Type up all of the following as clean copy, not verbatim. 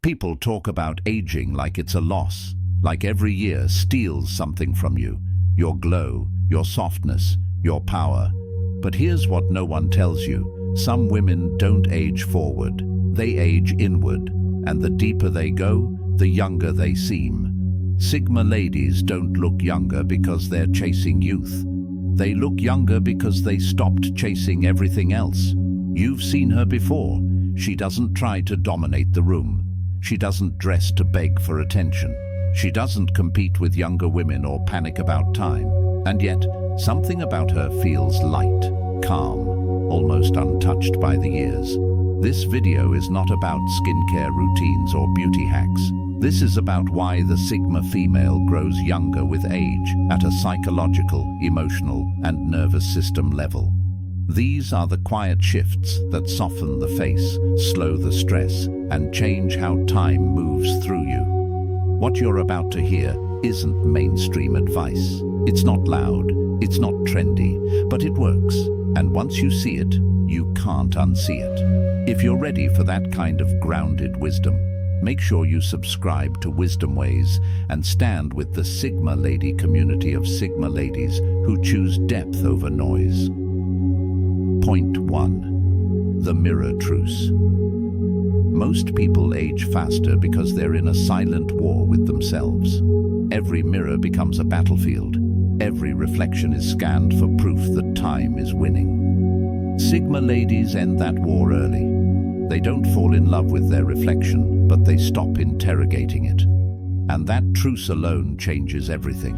People talk about aging like it's a loss, like every year steals something from you, your glow, your softness, your power. But here's what no one tells you. Some women don't age forward, they age inward, and the deeper they go, the younger they seem. Sigma ladies don't look younger because they're chasing youth. They look younger because they stopped chasing everything else. You've seen her before. She doesn't try to dominate the room. She doesn't dress to beg for attention. She doesn't compete with younger women or panic about time. And yet, something about her feels light, calm, almost untouched by the years. This video is not about skincare routines or beauty hacks. This is about why the Sigma female grows younger with age at a psychological, emotional, and nervous system level. These are the quiet shifts that soften the face, slow the stress, and change how time moves through you. What you're about to hear isn't mainstream advice. It's not loud, it's not trendy, but it works. And once you see it, you can't unsee it. If you're ready for that kind of grounded wisdom, make sure you subscribe to Wisdom Ways and stand with the Sigma Lady community of Sigma ladies who choose depth over noise. Point 1. The Mirror Truce. Most people age faster because they're in a silent war with themselves. Every mirror becomes a battlefield. Every reflection is scanned for proof that time is winning. Sigma ladies end that war early. They don't fall in love with their reflection, but they stop interrogating it. And that truce alone changes everything.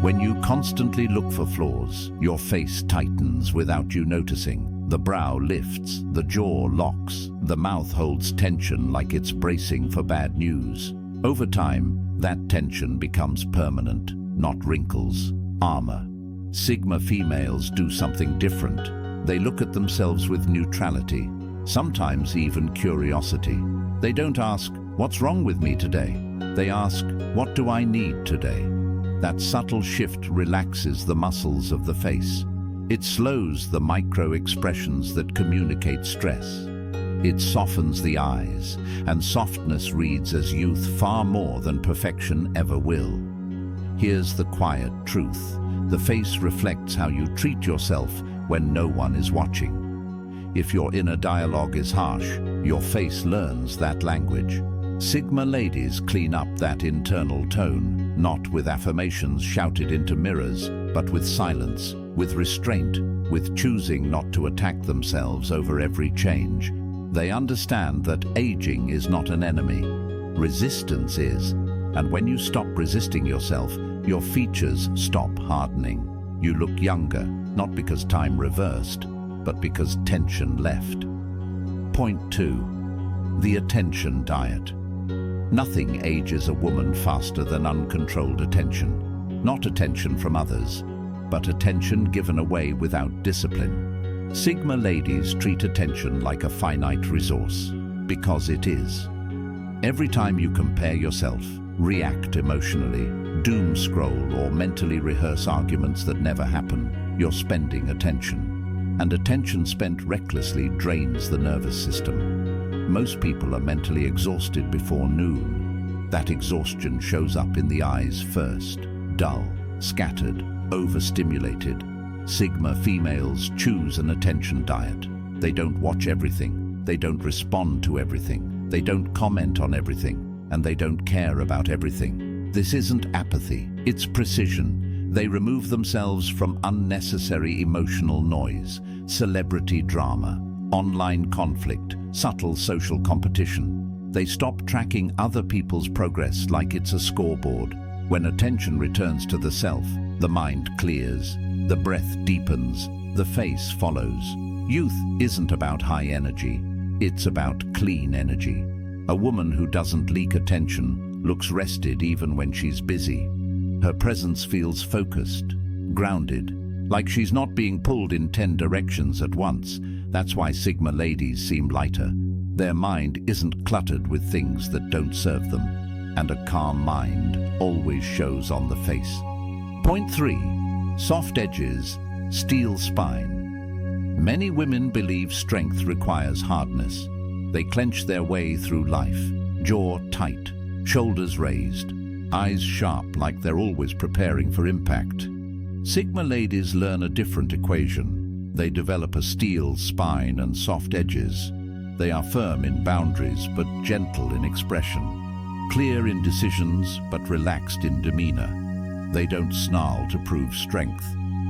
When you constantly look for flaws, your face tightens without you noticing. The brow lifts, the jaw locks, the mouth holds tension like it's bracing for bad news. Over time, that tension becomes permanent, not wrinkles, armor. Sigma females do something different. They look at themselves with neutrality, sometimes even curiosity. They don't ask, "What's wrong with me today?" They ask, "What do I need today?" That subtle shift relaxes the muscles of the face. It slows the micro-expressions that communicate stress. It softens the eyes, and softness reads as youth far more than perfection ever will. Here's the quiet truth. The face reflects how you treat yourself when no one is watching. If your inner dialogue is harsh, your face learns that language. Sigma ladies clean up that internal tone, not with affirmations shouted into mirrors, but with silence, with restraint, with choosing not to attack themselves over every change. They understand that aging is not an enemy. Resistance is. And when you stop resisting yourself, your features stop hardening. You look younger, not because time reversed, but because tension left. Point 2. The attention diet. Nothing ages a woman faster than uncontrolled attention. Not attention from others, but attention given away without discipline. Sigma ladies treat attention like a finite resource, because it is. Every time you compare yourself, react emotionally, doom scroll, or mentally rehearse arguments that never happen, you're spending attention. And attention spent recklessly drains the nervous system. Most people are mentally exhausted before noon. That exhaustion shows up in the eyes first. Dull, scattered, overstimulated. Sigma females choose an attention diet. They don't watch everything. They don't respond to everything. They don't comment on everything. And they don't care about everything. This isn't apathy, it's precision. They remove themselves from unnecessary emotional noise, celebrity drama, online conflict, subtle social competition. They stop tracking other people's progress like it's a scoreboard. When attention returns to the self, the mind clears, the breath deepens, the face follows. Youth isn't about high energy, it's about clean energy. A woman who doesn't leak attention looks rested even when she's busy. Her presence feels focused, grounded, like she's not being pulled in 10 directions at once. That's why Sigma ladies seem lighter. Their mind isn't cluttered with things that don't serve them, and a calm mind always shows on the face. Point 3. Soft edges, steel spine. Many women believe strength requires hardness. They clench their way through life, jaw tight, shoulders raised, eyes sharp like they're always preparing for impact. Sigma ladies learn a different equation. They develop a steel spine and soft edges. They are firm in boundaries but gentle in expression, clear in decisions but relaxed in demeanor. They don't snarl to prove strength,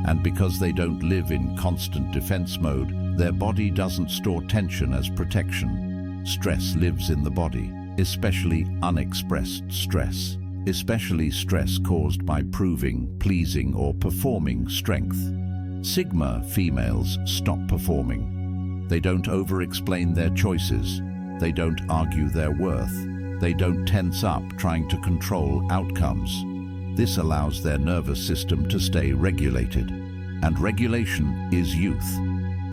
and because they don't live in constant defense mode, their body doesn't store tension as protection. Stress lives in the body, especially unexpressed stress, especially stress caused by proving, pleasing, or performing strength. Sigma females stop performing. They don't over-explain their choices. They don't argue their worth. They don't tense up trying to control outcomes. This allows their nervous system to stay regulated. And regulation is youth.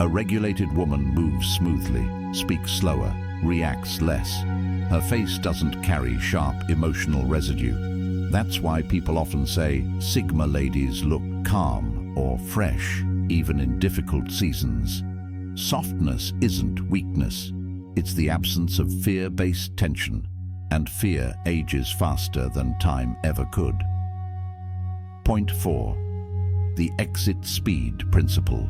A regulated woman moves smoothly, speaks slower, reacts less. Her face doesn't carry sharp emotional residue. That's why people often say Sigma ladies look calm or fresh, even in difficult seasons. Softness isn't weakness. It's the absence of fear-based tension, and fear ages faster than time ever could. Point 4. The exit speed principle.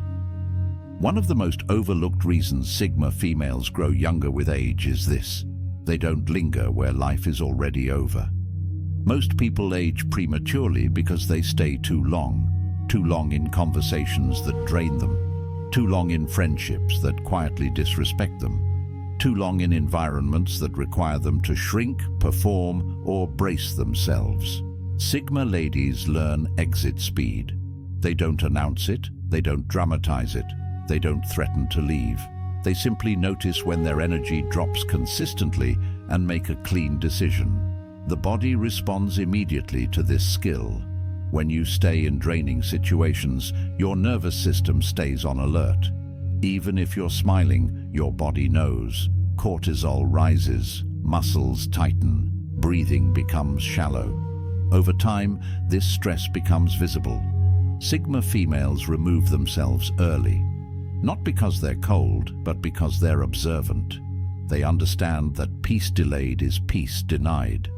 One of the most overlooked reasons Sigma females grow younger with age is this: they don't linger where life is already over. Most people age prematurely because they stay too long in conversations that drain them, too long in friendships that quietly disrespect them, too long in environments that require them to shrink, perform, or brace themselves. Sigma ladies learn exit speed. They don't announce it, they don't dramatize it, they don't threaten to leave. They simply notice when their energy drops consistently and make a clean decision. The body responds immediately to this skill. When you stay in draining situations, your nervous system stays on alert. Even if you're smiling, your body knows. Cortisol rises, muscles tighten, breathing becomes shallow. Over time, this stress becomes visible. Sigma females remove themselves early, not because they're cold, but because they're observant. They understand that peace delayed is peace denied.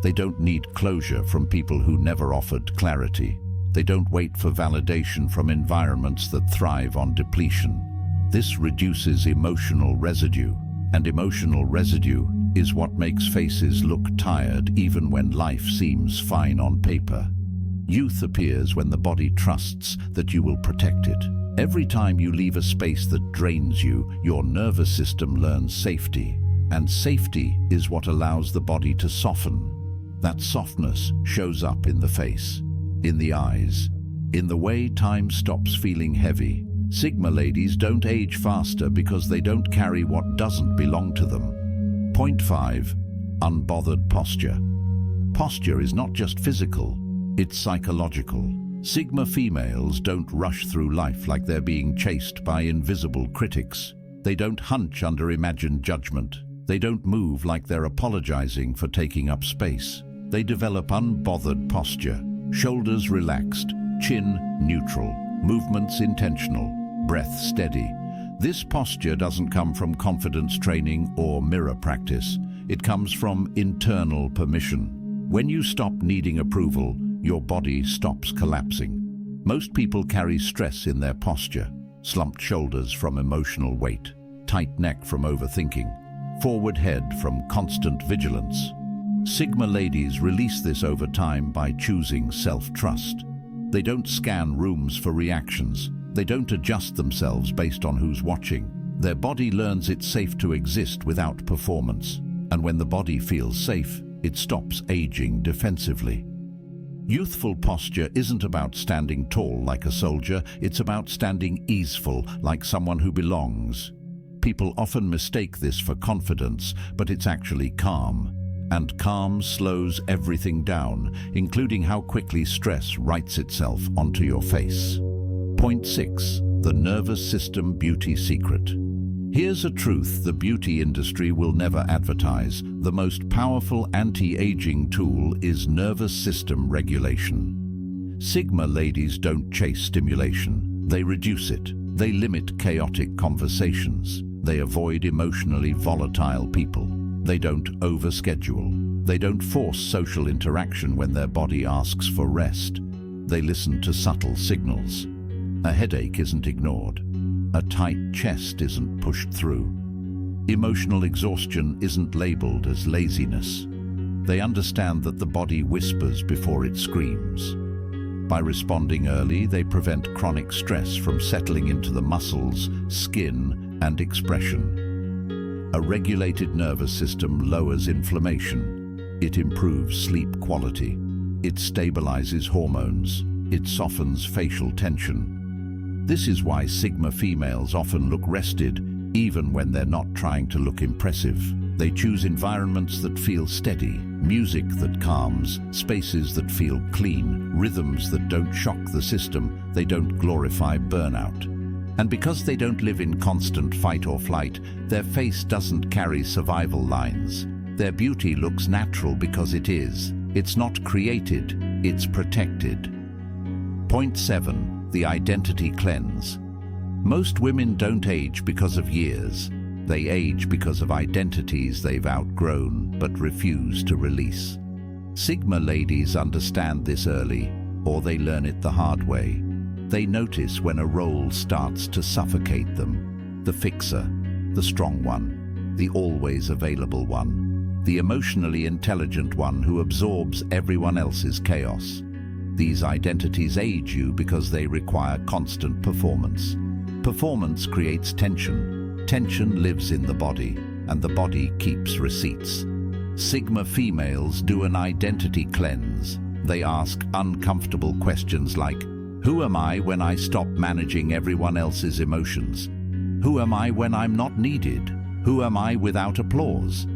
They don't need closure from people who never offered clarity. They don't wait for validation from environments that thrive on depletion. This reduces emotional residue, and emotional residue is what makes faces look tired even when life seems fine on paper. Youth appears when the body trusts that you will protect it. Every time you leave a space that drains you, your nervous system learns safety. And safety is what allows the body to soften. That softness shows up in the face, in the eyes, in the way time stops feeling heavy. Sigma ladies don't age faster because they don't carry what doesn't belong to them. Point 5. Unbothered posture. Posture is not just physical, it's psychological. Sigma females don't rush through life like they're being chased by invisible critics. They don't hunch under imagined judgment. They don't move like they're apologizing for taking up space. They develop unbothered posture, shoulders relaxed, chin neutral, movements intentional, breath steady. This posture doesn't come from confidence training or mirror practice. It comes from internal permission. When you stop needing approval, your body stops collapsing. Most people carry stress in their posture: slumped shoulders from emotional weight, tight neck from overthinking, forward head from constant vigilance. Sigma ladies release this over time by choosing self-trust. They don't scan rooms for reactions. They don't adjust themselves based on who's watching. Their body learns it's safe to exist without performance. And when the body feels safe, it stops aging defensively. Youthful posture isn't about standing tall like a soldier, it's about standing easeful like someone who belongs. People often mistake this for confidence, but it's actually calm. And calm slows everything down, including how quickly stress writes itself onto your face. Point 6. The nervous system beauty secret. Here's a truth the beauty industry will never advertise. The most powerful anti-aging tool is nervous system regulation. Sigma ladies don't chase stimulation. They reduce it. They limit chaotic conversations. They avoid emotionally volatile people. They don't overschedule. They don't force social interaction when their body asks for rest. They listen to subtle signals. A headache isn't ignored. A tight chest isn't pushed through. Emotional exhaustion isn't labeled as laziness. They understand that the body whispers before it screams. By responding early, they prevent chronic stress from settling into the muscles, skin, and expression. A regulated nervous system lowers inflammation. It improves sleep quality. It stabilizes hormones. It softens facial tension. This is why Sigma females often look rested, even when they're not trying to look impressive. They choose environments that feel steady, music that calms, spaces that feel clean, rhythms that don't shock the system. They don't glorify burnout. And because they don't live in constant fight or flight, their face doesn't carry survival lines. Their beauty looks natural because it is. It's not created, it's protected. Point 7. The identity cleanse. Most women don't age because of years. They age because of identities they've outgrown but refuse to release. Sigma ladies understand this early, or they learn it the hard way. They notice when a role starts to suffocate them. The fixer, the strong one, the always available one, the emotionally intelligent one who absorbs everyone else's chaos. These identities age you because they require constant performance. Performance creates tension. Tension lives in the body, and the body keeps receipts. Sigma females do an identity cleanse. They ask uncomfortable questions like, who am I when I stop managing everyone else's emotions? Who am I when I'm not needed? Who am I without applause?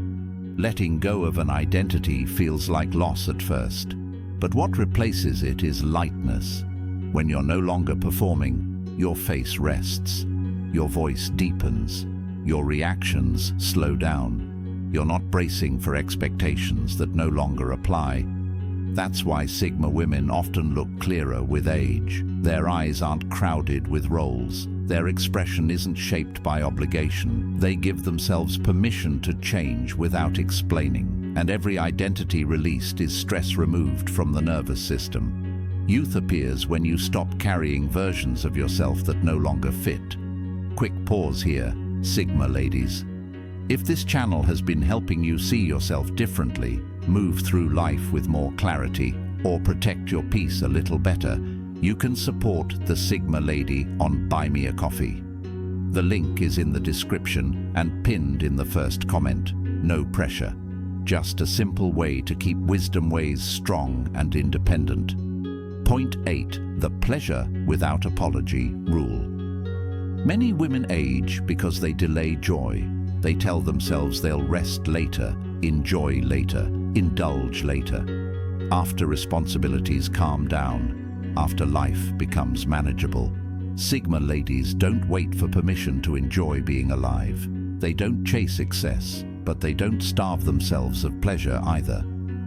Letting go of an identity feels like loss at first, but what replaces it is lightness. When you're no longer performing, your face rests, your voice deepens, your reactions slow down. You're not bracing for expectations that no longer apply. That's why Sigma women often look clearer with age. Their eyes aren't crowded with roles. Their expression isn't shaped by obligation. They give themselves permission to change without explaining. And every identity released is stress removed from the nervous system. Youth appears when you stop carrying versions of yourself that no longer fit. Quick pause here, Sigma ladies. If this channel has been helping you see yourself differently, move through life with more clarity, or protect your peace a little better, you can support the Sigma Lady on Buy Me a Coffee. The link is in the description and pinned in the first comment. No pressure. Just a simple way to keep Wisdom Ways strong and independent. Point 8. The pleasure without apology rule. Many women age because they delay joy. They tell themselves they'll rest later, enjoy later, indulge later. After responsibilities calm down, after life becomes manageable. Sigma ladies don't wait for permission to enjoy being alive. They don't chase excess, but they don't starve themselves of pleasure either.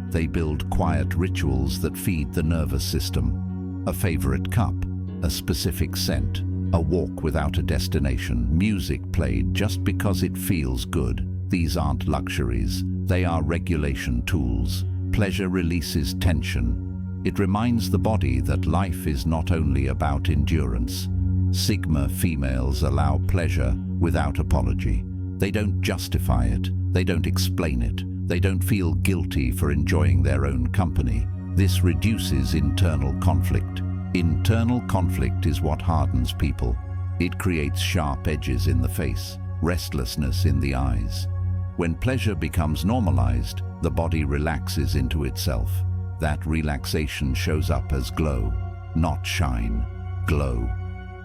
They build quiet rituals that feed the nervous system. A favorite cup, a specific scent, a walk without a destination, music played just because it feels good. These aren't luxuries, they are regulation tools. Pleasure releases tension. It reminds the body that life is not only about endurance. Sigma females allow pleasure without apology. They don't justify it, they don't explain it, they don't feel guilty for enjoying their own company. This reduces internal conflict. Internal conflict is what hardens people. It creates sharp edges in the face, restlessness in the eyes. When pleasure becomes normalized, the body relaxes into itself. That relaxation shows up as glow, not shine, glow.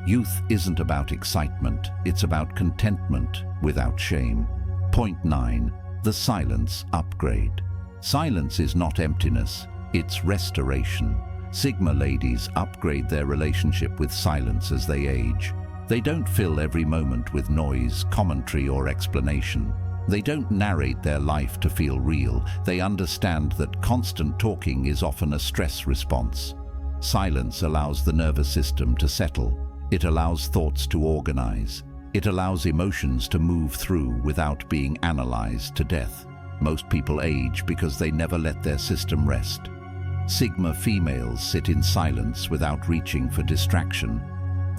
Youth isn't about excitement, it's about contentment without shame. Point 9. The silence upgrade. Silence is not emptiness, it's restoration. Sigma ladies upgrade their relationship with silence as they age. They don't fill every moment with noise, commentary, or explanation. They don't narrate their life to feel real. They understand that constant talking is often a stress response. Silence allows the nervous system to settle. It allows thoughts to organize. It allows emotions to move through without being analyzed to death. Most people age because they never let their system rest. Sigma females sit in silence without reaching for distraction.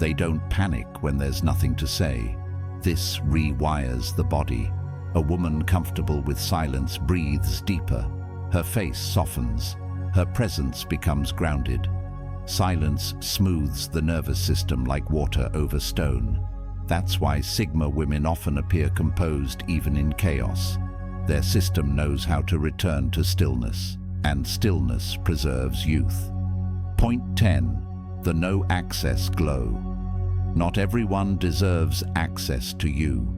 They don't panic when there's nothing to say. This rewires the body. A woman comfortable with silence breathes deeper. Her face softens. Her presence becomes grounded. Silence smooths the nervous system like water over stone. That's why Sigma women often appear composed even in chaos. Their system knows how to return to stillness, and stillness preserves youth. Point 10. The no access glow. Not everyone deserves access to you.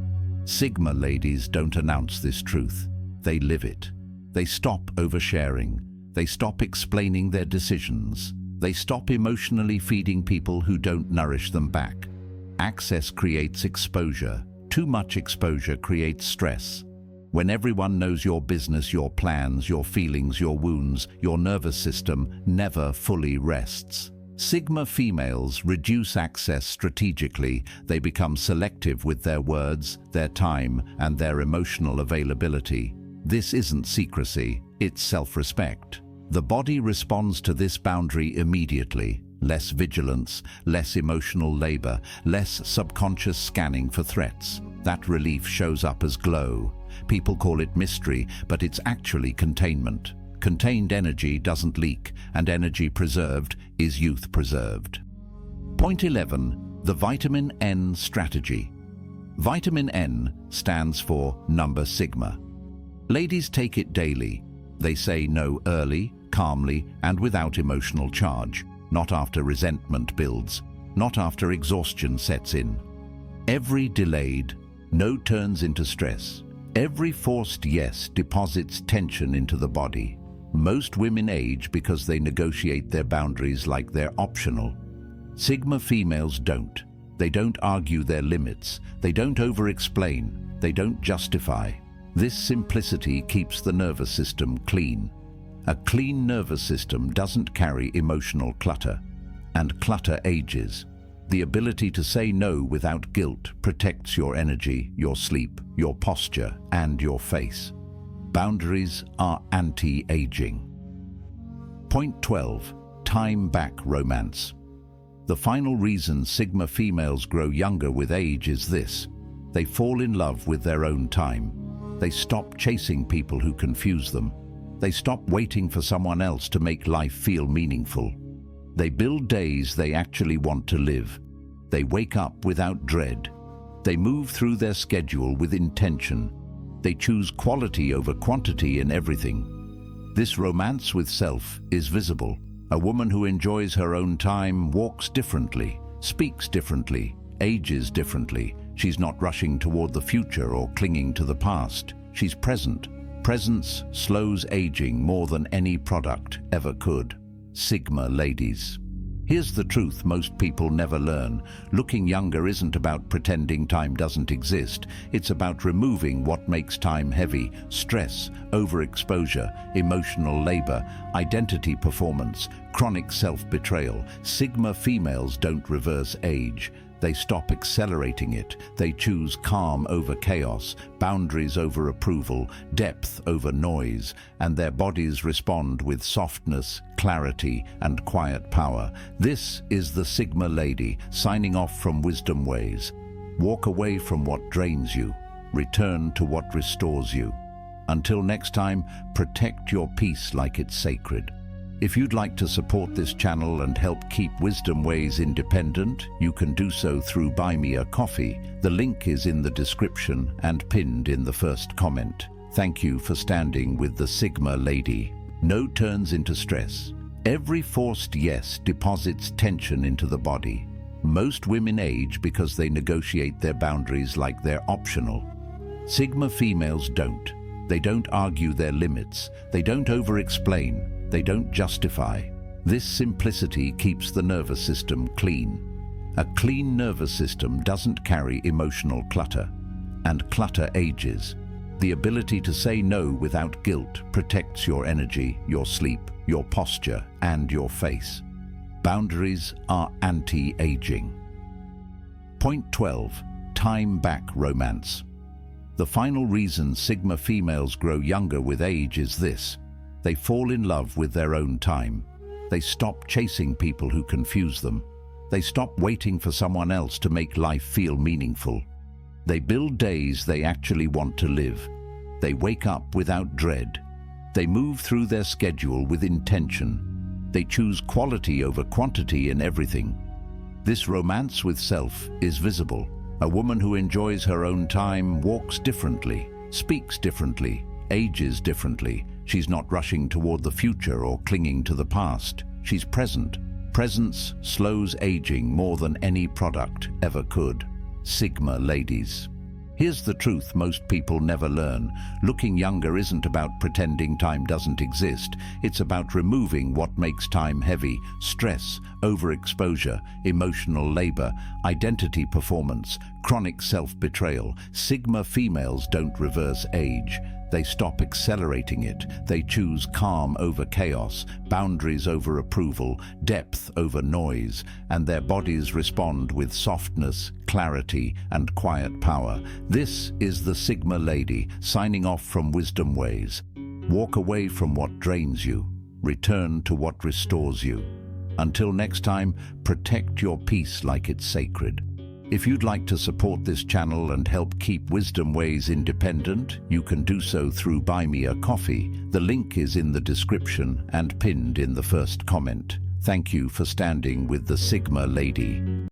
Sigma ladies don't announce this truth. They live it. They stop oversharing. They stop explaining their decisions. They stop emotionally feeding people who don't nourish them back. Access creates exposure. Too much exposure creates stress. When everyone knows your business, your plans, your feelings, your wounds, your nervous system never fully rests. Sigma females reduce access strategically. They become selective with their words, their time, and their emotional availability. This isn't secrecy, it's self-respect. The body responds to this boundary immediately. Less vigilance, less emotional labor, less subconscious scanning for threats. That relief shows up as glow. People call it mystery, but it's actually containment. Contained energy doesn't leak, and energy preserved is youth preserved. Point 11. The Vitamin N strategy. Vitamin N stands for number sigma. Ladies take it daily. They say no early, calmly, and without emotional charge. Not after resentment builds, not after exhaustion sets in. Every delayed no turns into stress. Every forced yes deposits tension into the body. Most women age because they negotiate their boundaries like they're optional. Sigma females don't. They don't argue their limits. They don't over-explain. They don't justify. This simplicity keeps the nervous system clean. A clean nervous system doesn't carry emotional clutter, and clutter ages. The ability to say no without guilt protects your energy, your sleep, your posture, and your face. Boundaries are anti-aging. Point 12. Time back romance. The final reason Sigma females grow younger with age is this: they fall in love with their own time. They stop chasing people who confuse them. They stop waiting for someone else to make life feel meaningful. They build days they actually want to live. They wake up without dread. They move through their schedule with intention. They choose quality over quantity in everything. This romance with self is visible. A woman who enjoys her own time walks differently, speaks differently, ages differently. She's not rushing toward the future or clinging to the past. She's present. Presence slows aging more than any product ever could. Sigma ladies. Here's the truth most people never learn. Looking younger isn't about pretending time doesn't exist. It's about removing what makes time heavy: stress, overexposure, emotional labor, identity performance, chronic self-betrayal. Sigma females don't reverse age. They stop accelerating it. They choose calm over chaos, boundaries over approval, depth over noise, and their bodies respond with softness, clarity, and quiet power. This is the Sigma lady, signing off from Wisdom Ways. Walk away from what drains you. Return to what restores you. Until next time, protect your peace like it's sacred. If you'd like to support this channel and help keep Wisdom Ways independent, you can do so through Buy Me a Coffee. The link is in the description and pinned in the first comment. Thank you for standing with the Sigma lady. No turns into stress. Every forced yes deposits tension into the body. Most women age because they negotiate their boundaries like they're optional. Sigma females don't. They don't argue their limits. They don't over-explain. They don't justify. This simplicity keeps the nervous system clean. A clean nervous system doesn't carry emotional clutter, and clutter ages. The ability to say no without guilt protects your energy, your sleep, your posture, and your face. Boundaries are anti-aging. Point 12. Time back romance. The final reason Sigma females grow younger with age is this: they fall in love with their own time. They stop chasing people who confuse them. They stop waiting for someone else to make life feel meaningful. They build days they actually want to live. They wake up without dread. They move through their schedule with intention. They choose quality over quantity in everything. This romance with self is visible. A woman who enjoys her own time walks differently, speaks differently, ages differently. She's not rushing toward the future or clinging to the past. She's present. Presence slows aging more than any product ever could. Sigma ladies. Here's the truth most people never learn. Looking younger isn't about pretending time doesn't exist. It's about removing what makes time heavy: stress, overexposure, emotional labor, identity performance, chronic self-betrayal. Sigma females don't reverse age. They stop accelerating it. They choose calm over chaos, boundaries over approval, depth over noise, and their bodies respond with softness, clarity, and quiet power. This is the Sigma lady, signing off from Wisdom Ways. Walk away from what drains you. Return to what restores you. Until next time, protect your peace like it's sacred. If you'd like to support this channel and help keep Wisdom Ways independent, you can do so through Buy Me a Coffee. The link is in the description and pinned in the first comment. Thank you for standing with the Sigma lady.